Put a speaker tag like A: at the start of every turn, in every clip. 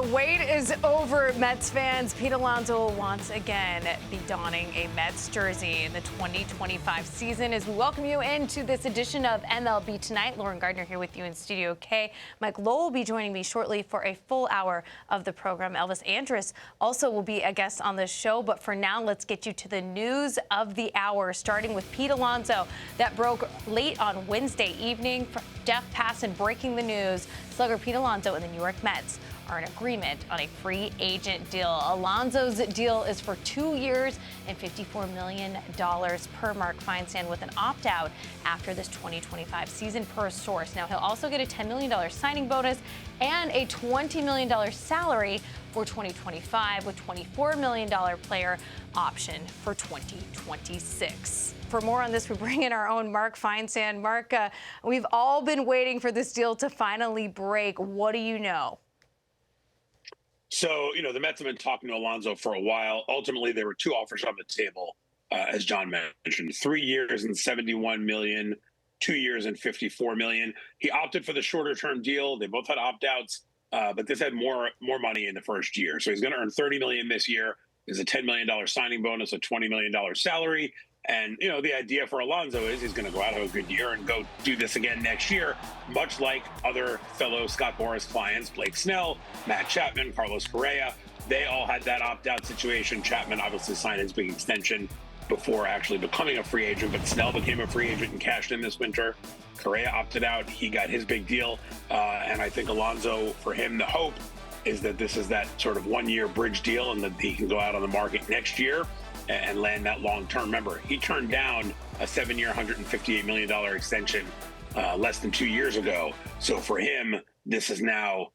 A: The wait is over, Mets fans. Pete Alonso will once again be donning a Mets jersey in the 2025 season. As we welcome you into this edition of MLB Tonight, Lauren Gardner here with you in Studio K. Mike Lowell will be joining me shortly for a full hour of the program. Elvis Andrus also will be a guest on the show. But for now, let's get you to the news of the hour, starting with Pete Alonso. That broke late on Wednesday evening. Jeff Passan breaking the news. Slugger Pete Alonso and the New York Mets are in agreement on a free agent deal. Alonso's deal is for 2 years and $54 million per Mark Feinsand, with an opt-out after this 2025 season per source. Now, he'll also get a $10 million signing bonus and a $20 million salary for 2025, with $24 million player option for 2026. For more on this, we bring in our own Mark Feinsand. Mark, we've all been waiting for this deal to finally break. What do you know?
B: So, the Mets have been talking to Alonso for a while. Ultimately, there were two offers on the table, as John mentioned: 3 years and $71 million, 2 years and $54 million. He opted for the shorter-term deal. They both had opt-outs, but this had more money in the first year. So he's going to earn $30 million this year. There's a $10 million signing bonus, a $20 million salary. And, the idea for Alonso is he's going to go out of a good year and go do this again next year, much like other fellow Scott Boras clients, Blake Snell, Matt Chapman, Carlos Correa. They all had that opt-out situation. Chapman obviously signed his big extension before actually becoming a free agent, but Snell became a free agent and cashed in this winter. Correa opted out. He got his big deal. And I think Alonso, for him, the hope is that this is that sort of one-year bridge deal and that he can go out on the market next year and land that long-term. Remember, he turned down a 7-year, $158 million extension less than 2 years ago. So for him, this is now,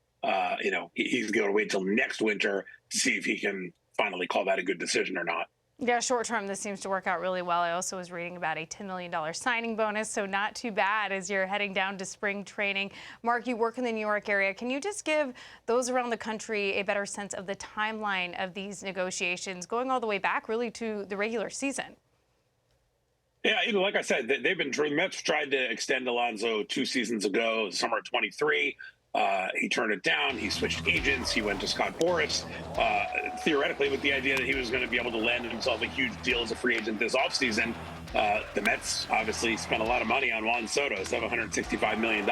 B: he's going to wait till next winter to see if he can finally call that a good decision or not.
A: Yeah, short term, this seems to work out really well. I also was reading about a $10 million signing bonus, so not too bad as you're heading down to spring training. Mark, you work in the New York area. Can you just give those around the country a better sense of the timeline of these negotiations, going all the way back really to the regular season?
B: Yeah, like I said, the Mets tried to extend Alonso 2 seasons ago, summer of 23. He turned it down. He switched agents. He went to Scott Boras, theoretically with the idea that he was going to be able to land himself a huge deal as a free agent this offseason. The Mets obviously spent a lot of money on Juan Soto, $765 million.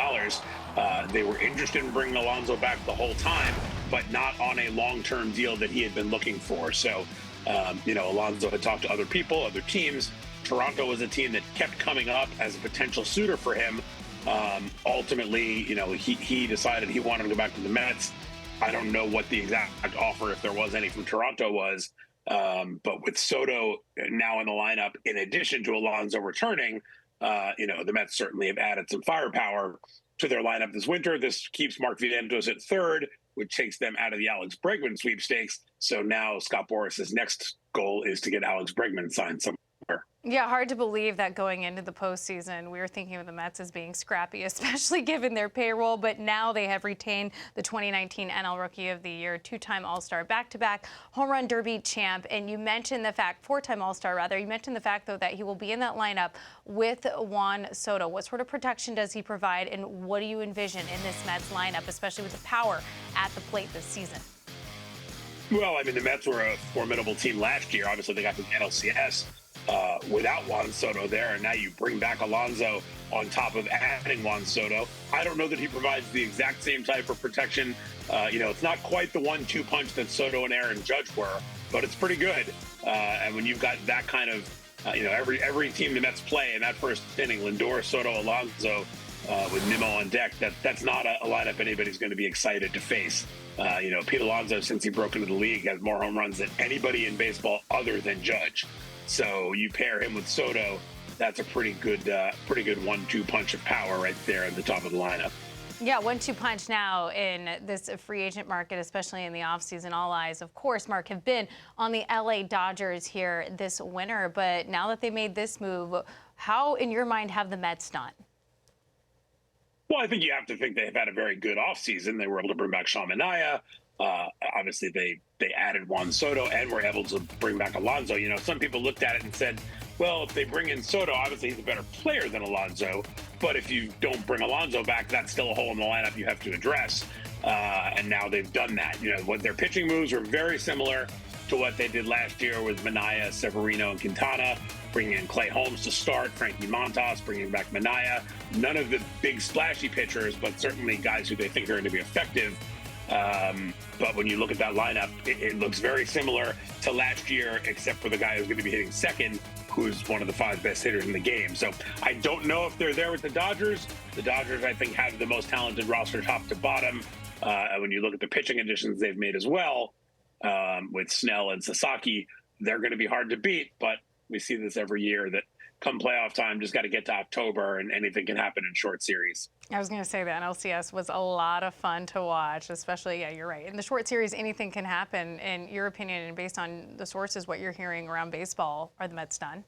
B: They were interested in bringing Alonso back the whole time, but not on a long-term deal that he had been looking for. So, Alonso had talked to other people, other teams. Toronto was a team that kept coming up as a potential suitor for him. Ultimately, he decided he wanted to go back to the Mets. I don't know what the exact offer, if there was any, from Toronto was. But with Soto now in the lineup, in addition to Alonso returning, the Mets certainly have added some firepower to their lineup this winter. This keeps Mark Feinsand at third, which takes them out of the Alex Bregman sweepstakes. So now Scott Boras' next goal is to get Alex Bregman signed somewhere.
A: Yeah, hard to believe that going into the postseason, we were thinking of the Mets as being scrappy, especially given their payroll. But now they have retained the 2019 NL Rookie of the Year, 2-time All-Star, back-to-back Home Run Derby champ. And you mentioned the fact, 4-time All-Star rather, you mentioned the fact, though, that he will be in that lineup with Juan Soto. What sort of protection does he provide, and what do you envision in this Mets lineup, especially with the power at the plate this season?
B: Well, the Mets were a formidable team last year. Obviously, they got the NLCS without Juan Soto there, and now you bring back Alonso on top of adding Juan Soto. I don't know that he provides the exact same type of protection. It's not quite the 1-2 punch that Soto and Aaron Judge were, but it's pretty good. And when you've got that kind of, every team the Mets play in that first inning, Lindor, Soto, Alonso, with Nimmo on deck, that's not a lineup anybody's going to be excited to face. Pete Alonso, since he broke into the league, has more home runs than anybody in baseball other than Judge. So you pair him with Soto, that's a pretty good 1-2 punch of power right there at the top of the lineup.
A: Yeah, 1-2 punch now in this free agent market, especially in the offseason. All eyes, of course, Mark, have been on the LA Dodgers here this winter. But now that they made this move, how, in your mind, have the Mets done?
B: Well, I think you have to think they've had a very good offseason. They were able to bring back Sean Manaea. Obviously, they added Juan Soto and were able to bring back Alonso. Some people looked at it and said, well, if they bring in Soto, obviously he's a better player than Alonso. But if you don't bring Alonso back, that's still a hole in the lineup you have to address. and now they've done that. What their pitching moves were very similar to what they did last year with Minaya, Severino, and Quintana, bringing in Clay Holmes to start, Frankie Montas, bringing back Minaya. None of the big splashy pitchers, but certainly guys who they think are going to be effective. But when you look at that lineup, it looks very similar to last year, except for the guy who's going to be hitting second, who's one of the 5 best hitters in the game. So I don't know if they're there with the Dodgers. The Dodgers, I think, have the most talented roster top to bottom. And when you look at the pitching additions they've made as well, with Snell and Sasaki, they're going to be hard to beat. But we see this every year that come playoff time, just got to get to October and anything can happen in short series.
A: I was going to say the NLCS was a lot of fun to watch, especially, yeah, you're right. In the short series, anything can happen. In your opinion, and based on the sources, what you're hearing around baseball, are the Mets done?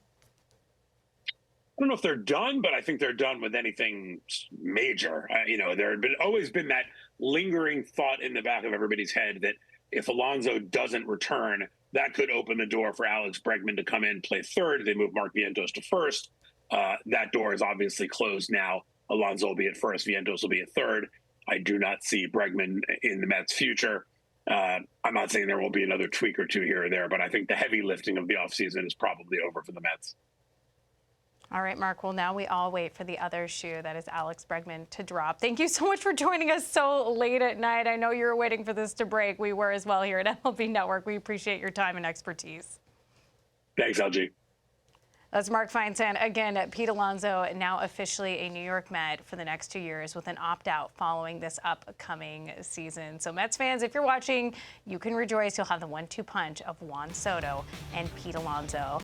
B: I don't know if they're done, but I think they're done with anything major. There had always been that lingering thought in the back of everybody's head that if Alonso doesn't return, that could open the door for Alex Bregman to come in, play third. They move Mark Vientos to first. That door is obviously closed now. Alonso will be at first. Vientos will be at third. I do not see Bregman in the Mets' future. I'm not saying there won't be another tweak or two here or there, but I think the heavy lifting of the offseason is probably over for the Mets.
A: All right, Mark. Well, now we all wait for the other shoe, that is Alex Bregman, to drop. Thank you so much for joining us so late at night. I know you were waiting for this to break. We were as well here at MLB Network. We appreciate your time and expertise.
B: Thanks, LG.
A: That's Mark Feinsand. Again, Pete Alonso, now officially a New York Met for the next 2 years with an opt-out following this upcoming season. So Mets fans, if you're watching, you can rejoice. You'll have the 1-2 punch of Juan Soto and Pete Alonso.